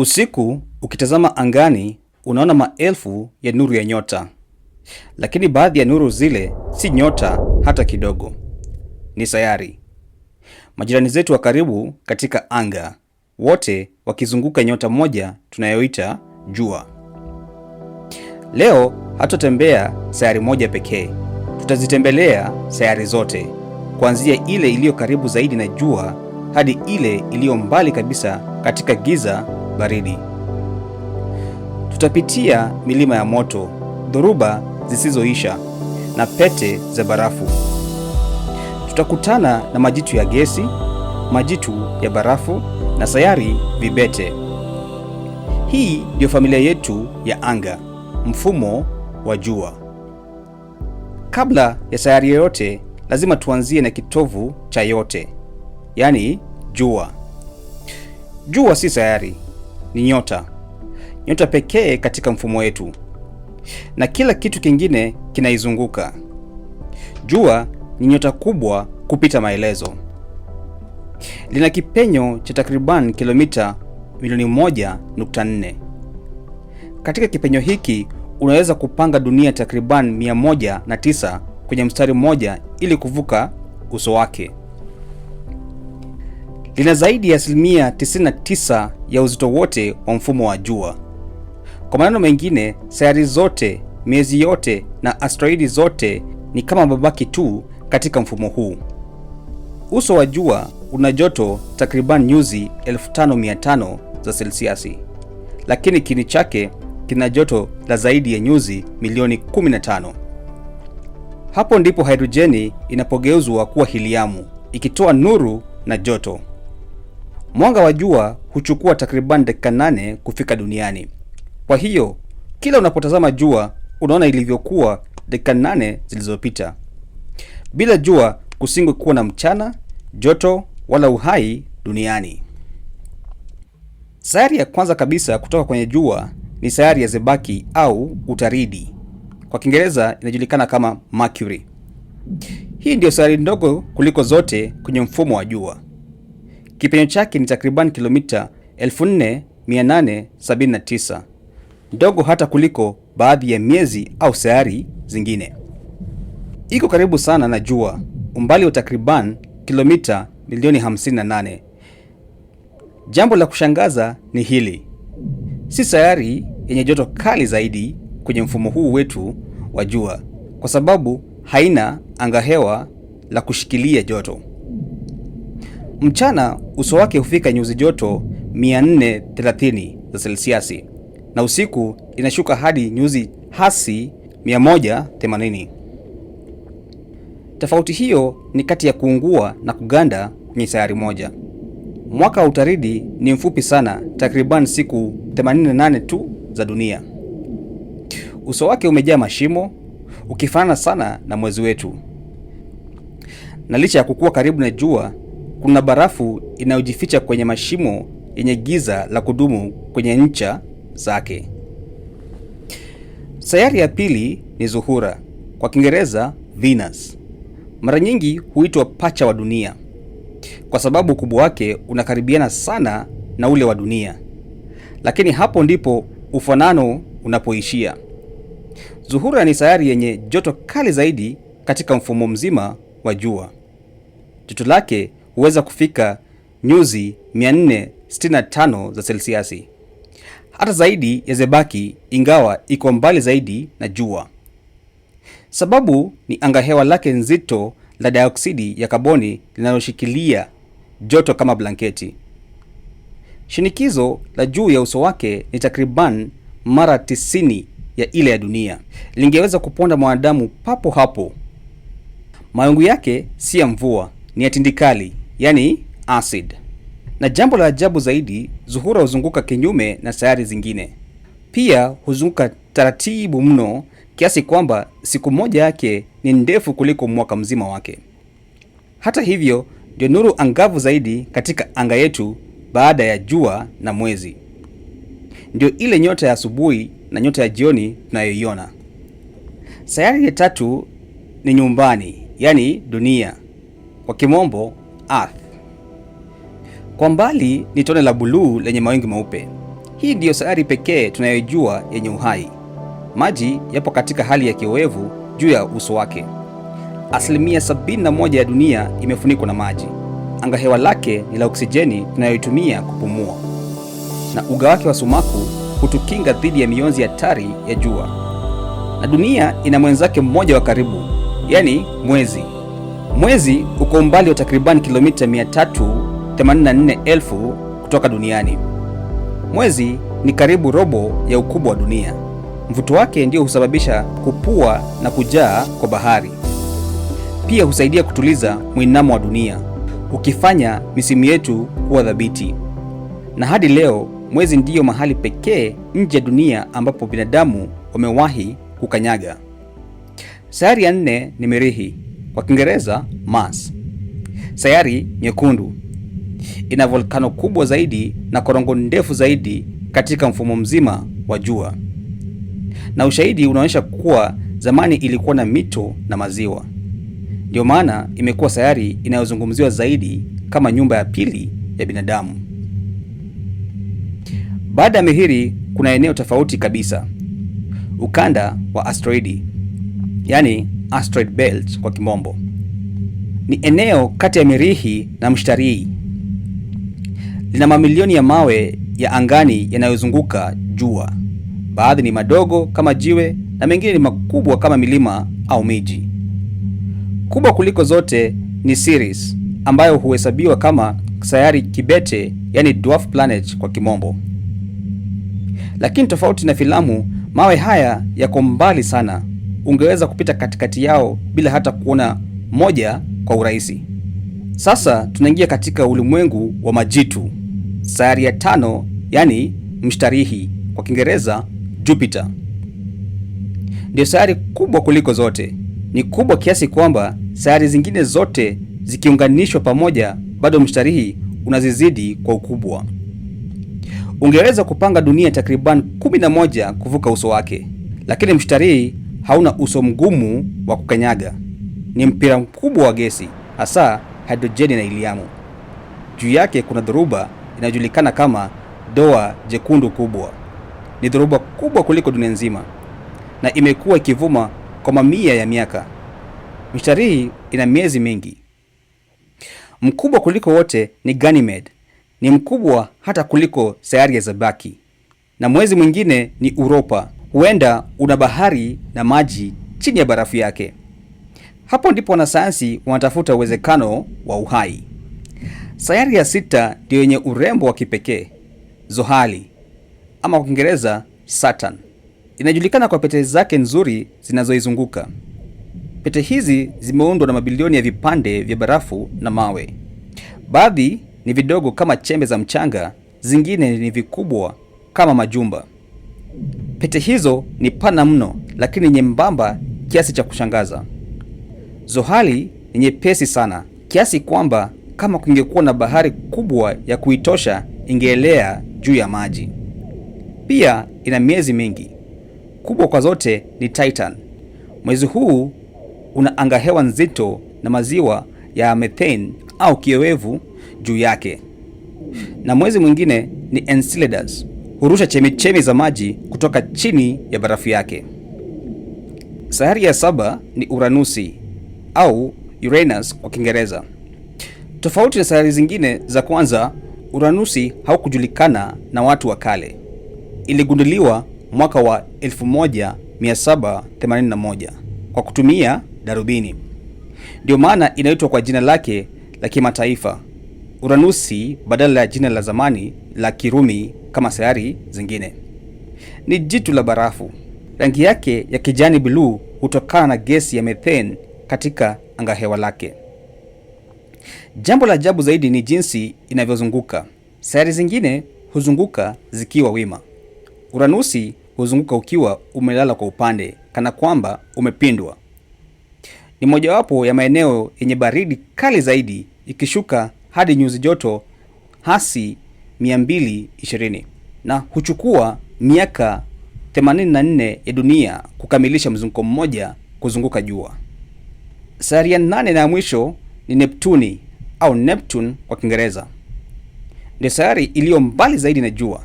Usiku ukitazama angani unaona maelfu ya nuru ya nyota, lakini baadhi ya nuru zile si nyota hata kidogo, ni sayari, majirani zetu wa karibu katika anga, wote wakizunguka nyota moja tunayoita jua. Leo hatutatembea sayari moja pekee, tutazitembelea sayari zote, kuanzia ile iliyo karibu zaidi na jua hadi ile iliyo mbali kabisa katika giza baridi. Tutapitia milima ya moto, dhoruba zisizoisha na pete za barafu. Tutakutana na majitu ya gesi, majitu ya barafu na sayari vibete. Hii ndio familia yetu ya anga, mfumo wa jua. Kabla ya sayari yoyote, lazima tuanzie na kitovu cha yote, yaani jua. Jua si sayari, ni nyota. Nyota pekee katika mfumo wetu, na kila kitu kingine kinaizunguka. Jua ni nyota kubwa kupita maelezo. Lina kipenyo cha takriban kilomita milioni 1.4. Katika kipenyo hiki unaweza kupanga dunia takriban 109 kwenye mstari mmoja ili kuvuka uso wake. Lina zaidi ya 99% ya uzito wote wa mfumo wa jua. Kwa maneno mengine, sayari zote, miezi yote na asteroidi zote ni kama mabaki tu katika mfumo huu. Uso wa jua una joto takriban nyuzi 1500 za selsiasi, lakini kini chake kina joto la zaidi ya nyuzi milioni 15. Hapo ndipo hidrojeni inapogeuzwa kuwa heliamu, ikitoa nuru na joto. Mwanga wa jua huchukua takriban dakika 8 kufika duniani. Kwa hiyo, kila unapotazama jua, unaona ilivyokuwa dakika 8 zilizopita. Bila jua kusingekuwa na mchana, joto wala uhai duniani. Sayari ya kwanza kabisa kutoka kwenye jua ni sayari ya zebaki au utaridi. Kwa Kiingereza inajulikana kama Mercury. Hii ndio sayari ndogo kuliko zote kwenye mfumo wa jua. Kipenyo chake ni takriban kilomita 4879, ndogo hata kuliko baadhi ya miezi au sayari zingine. Iko karibu sana na jua, umbali wa takriban kilomita milioni 58. Jambo la kushangaza ni hili: si sayari yenye joto kali zaidi kwenye mfumo huu wetu wa jua, kwa sababu haina angahewa la kushikilia joto. Mchana uso wake hufika nyuzi joto 430 za selsiasi, na usiku inashuka hadi nyuzi hasi 180. Tofauti hiyo ni kati ya kuungua na kuganda kwenye sayari moja. Mwaka wa utaridi ni mfupi sana, takriban siku 88 tu za dunia. Uso wake umejaa mashimo, ukifanana sana na mwezi wetu. Na licha ya kukua karibu na jua, kuna barafu inayojificha kwenye mashimo yenye giza la kudumu kwenye ncha zake. Sayari ya pili ni Zuhura, kwa Kiingereza Venus. Mara nyingi huitwa pacha wa dunia kwa sababu ukubwa wake unakaribiana sana na ule wa dunia, lakini hapo ndipo ufanano unapoishia. Zuhura ni sayari yenye joto kali zaidi katika mfumo mzima wa jua. Joto lake huweza kufika nyuzi 465 za selsiasi, hata zaidi ya zebaki, ingawa iko mbali zaidi na jua. Sababu ni angahewa lake nzito la dioksidi ya kaboni linaloshikilia joto kama blanketi. Shinikizo la juu ya uso wake ni takriban mara 90 ya ile ya dunia. Lingeweza kuponda mwanadamu papo hapo. Mawingu yake si ya mvua, ni ya tindikali, yani acid. Na jambo la ajabu zaidi, Zuhura huzunguka kinyume na sayari zingine. Pia huzunguka taratibu mno, kiasi kwamba siku moja yake ni ndefu kuliko mwaka mzima wake. Hata hivyo, ndio nuru angavu zaidi katika anga yetu baada ya jua na mwezi. Ndio ile nyota ya asubuhi na nyota ya jioni tunayoiona. Sayari ya tatu ni nyumbani, yani dunia, kwa kimombo Earth. Kwa mbali ni tone la buluu lenye mawingu meupe. Hii ndiyo sayari pekee tunayojua yenye uhai. Maji yapo katika hali ya kiowevu juu ya uso wake. Asilimia 71 ya dunia imefunikwa na maji. Angahewa lake ni la oksijeni tunayoitumia kupumua, na uga wake wa sumaku hutukinga dhidi ya mionzi hatari ya jua. Na dunia ina mwenzake mmoja wa karibu, yani mwezi. Mwezi uko umbali wa takriban kilomita 384,000 kutoka duniani. Mwezi ni karibu robo ya ukubwa wa dunia. Mvuto wake ndio husababisha kupua na kujaa kwa bahari. Pia husaidia kutuliza mwinamo wa dunia, ukifanya misimu yetu kuwa thabiti. Na hadi leo mwezi ndiyo mahali pekee nje ya dunia ambapo binadamu wamewahi kukanyaga. Sayari ya 4 ni Mirihi, kwa Kiingereza Mars. Sayari nyekundu. Ina volkano kubwa zaidi na korongo ndefu zaidi katika mfumo mzima wa jua. Na ushahidi unaonyesha kuwa zamani ilikuwa na mito na maziwa. Ndio maana imekuwa sayari inayozungumziwa zaidi kama nyumba ya pili ya binadamu. Baada ya Mirihi kuna eneo tofauti kabisa. Ukanda wa asteroidi, yani asteroid belt kwa kimombo. Ni eneo kati ya Mirihi na Mshtarii. Lina mamilioni ya mawe ya angani yanayozunguka jua. Baadhi ni madogo kama jiwe na mengine ni makubwa kama milima au miji. Kubwa kuliko zote ni Sirius, ambayo huhesabiwa kama sayari kibete, yani dwarf planet kwa kimombo. Lakini tofauti na filamu, mawe haya yako mbali sana. Ungeweza kupita katikati yao bila hata kuona moja kwa urahisi. Sasa tunaingia katika ulimwengu wa majitu. Sayari ya 5, yani Mshtarihi kwa Kiingereza Jupiter, ndio sayari kubwa kuliko zote. Ni kubwa kiasi kwamba sayari zingine zote zikiunganishwa pamoja bado Mshtarihi unazizidi kwa ukubwa. Ungeweza kupanga dunia takriban 11 kuvuka uso wake, lakini Mshtarihi hauna uso mgumu wa kukanyaga. Ni mpira mkubwa wa gesi, hasa hidrojeni na heliamu. Juu yake kuna dhoruba inayojulikana kama doa jekundu kubwa. Ni dhoruba kubwa kuliko dunia nzima na imekuwa ikivuma kwa mamia ya miaka. Mshtarihi ina miezi mingi. Mkubwa kuliko wote ni Ganymede. Ni mkubwa hata kuliko sayari ya Zabaki. Na mwezi mwingine ni Europa. Huenda una bahari na maji chini ya barafu yake. Hapo ndipo wanasayansi wanatafuta uwezekano wa uhai. Sayari ya 6 ndio yenye urembo wa kipekee, Zohali ama kwa Kiingereza Saturn. Inajulikana kwa pete zake nzuri zinazoizunguka. Pete hizi zimeundwa na mabilioni ya vipande vya barafu na mawe. Baadhi ni vidogo kama chembe za mchanga, zingine ni vikubwa kama majumba. Pete hizo ni pana mno, lakini nyembamba kiasi cha kushangaza. Zohali ni nyepesi sana kiasi kwamba kama kungekuwa na bahari kubwa ya kuitosha ingeelea juu ya maji. Pia ina miezi mingi. Kubwa kwa zote ni Titan. Mwezi huu una angahewa nzito na maziwa ya methane au kiowevu juu yake. Na mwezi mwingine ni Enceladus. Hurusha chemichemi za maji kutoka chini ya barafu yake. Sayari ya 7 ni Uranusi au Uranus kwa Kiingereza. Tofauti na sayari zingine za kwanza, Uranusi haukujulikana na watu wa kale. Iligunduliwa mwaka wa 1781 kwa kutumia darubini. Ndio maana inaitwa kwa jina lake la kimataifa Uranusi badala ya jina la zamani la Kirumi kama sayari zingine. Ni jitu la barafu. Rangi yake ya kijani buluu hutokana na gesi ya methane katika angahewa lake. Jambo la ajabu zaidi ni jinsi inavyozunguka. Sayari zingine huzunguka zikiwa wima. Uranusi huzunguka ukiwa umelala kwa upande, kana kwamba umepindwa. Ni mojawapo ya maeneo yenye baridi kali zaidi, ikishuka hadi nyuzi joto hasi 220, na huchukua miaka 84 ya dunia kukamilisha mzunguko mmoja kuzunguka jua. Sayari ya 8 na ya mwisho ni Neptuni au Neptune kwa Kiingereza. Ndio sayari iliyo mbali zaidi na jua.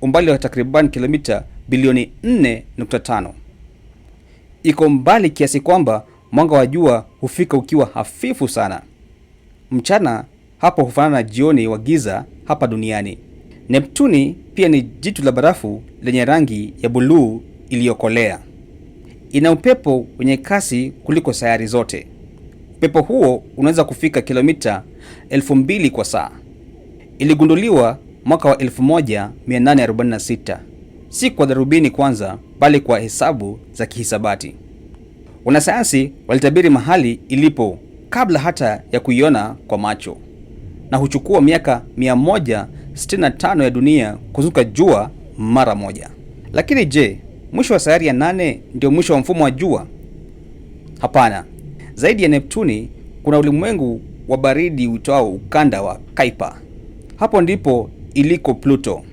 umbali wa takriban kilomita bilioni 4.5. Iko mbali kiasi kwamba mwanga wa jua hufika ukiwa hafifu sana. Mchana hapo hufanana na jioni wa giza hapa duniani. Neptuni pia ni jitu la barafu lenye rangi ya buluu iliyokolea. Ina upepo wenye kasi kuliko sayari zote. Upepo huo unaweza kufika kilomita 2000 kwa saa. Iligunduliwa mwaka wa 1846. Si kwa darubini kwanza, bali kwa hesabu za kihisabati. Wanasayansi walitabiri mahali ilipo kabla hata ya kuiona kwa macho, na huchukua miaka 165 ya dunia kuzunguka jua mara moja. Lakini je, mwisho wa sayari ya 8 ndio mwisho wa mfumo wa jua? Hapana. Zaidi ya Neptuni kuna ulimwengu wa baridi uitwao ukanda wa Kuiper. Hapo ndipo iliko Pluto.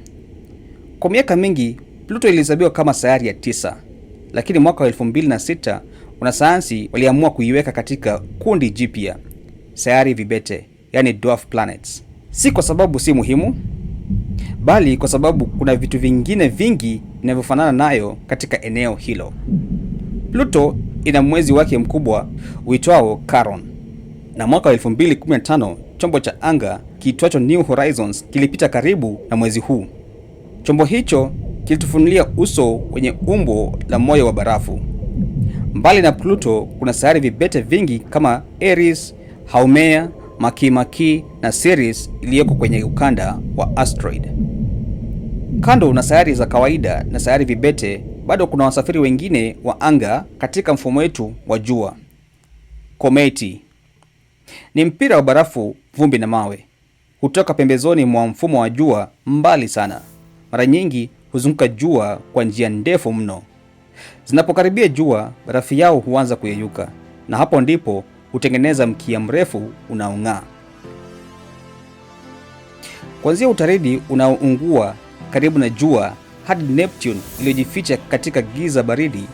Kwa miaka mingi Pluto ilihesabiwa kama sayari ya 9, lakini mwaka wa 2006 wanasayansi waliamua kuiweka katika kundi jipya, sayari vibete, yani dwarf planets. Si kwa sababu si muhimu, bali kwa sababu kuna vitu vingine vingi vinavyofanana nayo katika eneo hilo. Pluto ina mwezi wake mkubwa uitwao Charon, na mwaka wa 2015 chombo cha anga kiitwacho New Horizons kilipita karibu na mwezi huu. Chombo hicho kilitufunulia uso wenye umbo la moyo wa barafu. Mbali na Pluto kuna sayari vibete vingi kama Eris, Haumea, Makemake na Ceres iliyoko kwenye ukanda wa asteroid. Kando na sayari za kawaida na sayari vibete, bado kuna wasafiri wengine wa anga katika mfumo wetu wa jua. Kometi ni mpira wa barafu, vumbi na mawe. Hutoka pembezoni mwa mfumo wa jua mbali sana. Mara nyingi huzunguka jua kwa njia ndefu mno. Zinapokaribia jua, barafu yao huanza kuyeyuka, na hapo ndipo hutengeneza mkia mrefu unaong'aa. Kuanzia utaridi unaoungua karibu na jua hadi Neptune iliyojificha katika giza baridi,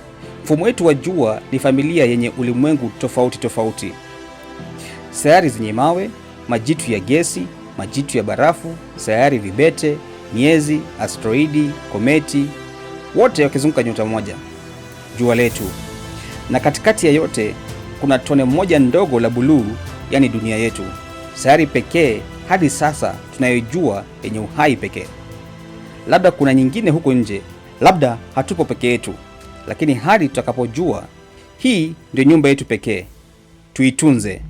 mfumo wetu wa jua ni familia yenye ulimwengu tofauti tofauti. Sayari zenye mawe, majitu ya gesi, majitu ya barafu, sayari vibete, miezi, asteroidi, kometi, wote wakizunguka nyota moja, jua letu. Na katikati ya yote kuna tone moja ndogo la buluu, yani dunia yetu, sayari pekee hadi sasa tunayojua yenye uhai pekee. Labda kuna nyingine huko nje, labda hatupo peke yetu, lakini hadi tutakapojua, hii ndio nyumba yetu pekee. Tuitunze.